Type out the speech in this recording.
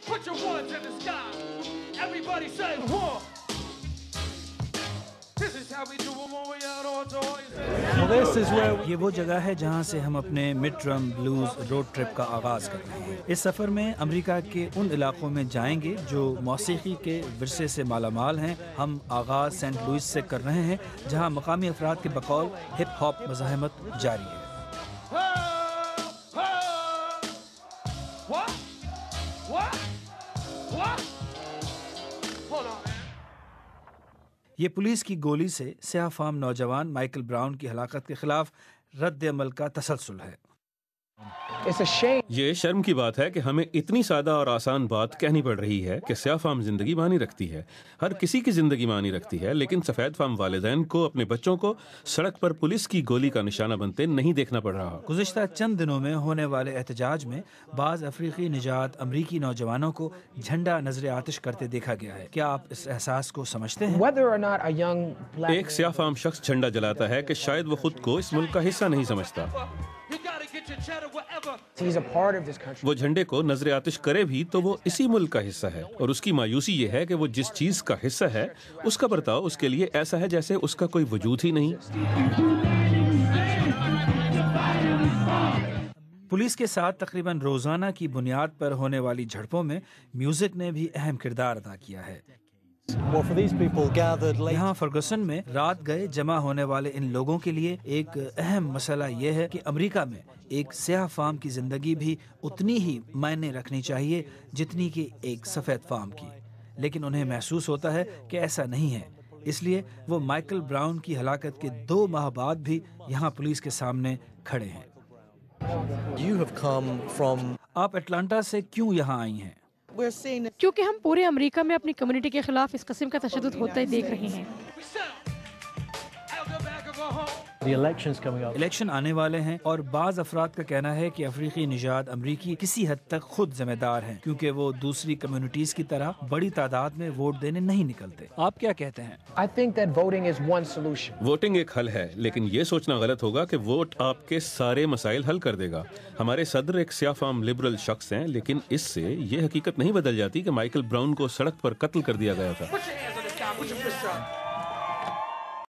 Put your ones in the sky. Everybody say war. This is how we do it when we out on tour. یہ وہ جگہ ہے جہاں سے ہم اپنے mid term blues road trip کا آغاز کرتے ہیں۔ اس سفر میں امریکہ کے ان علاقوں میں جائیں گے جو موسیقی کے ورثے سے مالا مال ہیں۔ ہم آغاز سینٹ لوئس سے کر رہے ہیں جہاں مقامی افراد کے بقول ہپ ہاپ مزاحمت جاری ہے۔ یہ پولیس کی گولی سے سیاہ فام نوجوان مائیکل براؤن کی ہلاکت کے خلاف رد عمل کا تسلسل ہے۔ یہ شرم کی بات ہے کہ ہمیں اتنی سادہ اور آسان بات کہنی پڑ رہی ہے کہ سیاہ فام زندگی معنی رکھتی ہے، ہر کسی کی زندگی معنی رکھتی ہے، لیکن سفید فام والدین کو اپنے بچوں کو سڑک پر پولیس کی گولی کا نشانہ بنتے نہیں دیکھنا پڑ رہا۔ گزشتہ چند دنوں میں ہونے والے احتجاج میں بعض افریقی نژاد امریکی نوجوانوں کو جھنڈا نظر آتش کرتے دیکھا گیا ہے۔ کیا آپ اس احساس کو سمجھتے ہیں؟ ایک سیاہ فام شخص جھنڈا جلاتا ہے کہ شاید وہ خود کو اس ملک کا حصہ نہیں سمجھتا۔ وہ جھنڈے کو نظر آتش کرے بھی تو وہ اسی ملک کا حصہ ہے، اور اس کی مایوسی یہ ہے کہ وہ جس چیز کا حصہ ہے اس کا برتاؤ اس کے لیے ایسا ہے جیسے اس کا کوئی وجود ہی نہیں۔ پولیس کے ساتھ تقریباً روزانہ کی بنیاد پر ہونے والی جھڑپوں میں میوزک نے بھی اہم کردار ادا کیا ہے۔ یہاں فرگوسن میں رات گئے جمع ہونے والے ان لوگوں کے لیے ایک اہم مسئلہ یہ ہے کہ امریکہ میں ایک سیاہ فام کی زندگی بھی اتنی ہی معنی رکھنی چاہیے جتنی کہ ایک سفید فام کی، لیکن انہیں محسوس ہوتا ہے کہ ایسا نہیں ہے، اس لیے وہ مائیکل براؤن کی ہلاکت کے 2 ماہ بعد بھی یہاں پولیس کے سامنے کھڑے ہیں۔ آپ اٹلانٹا سے کیوں یہاں آئی ہیں؟ کیونکہ ہم پورے امریکہ میں اپنی کمیونٹی کے خلاف اس قسم کا تشدد ہوتا ہی دیکھ رہے ہیں۔ الیکشن آنے والے ہیں اور بعض افراد کا کہنا ہے کہ افریقی نژاد امریکی کسی حد تک خود ذمہ دار ہیں کیونکہ وہ دوسری کمیونٹیز کی طرح بڑی تعداد میں ووٹ دینے نہیں نکلتے۔ آپ کیا کہتے ہیں؟ ووٹنگ ایک حل ہے، لیکن یہ سوچنا غلط ہوگا کہ ووٹ آپ کے سارے مسائل حل کر دے گا۔ ہمارے صدر ایک سیاہ فام لبرل شخص ہیں، لیکن اس سے یہ حقیقت نہیں بدل جاتی کہ مائیکل براؤن کو سڑک پر قتل کر دیا گیا تھا۔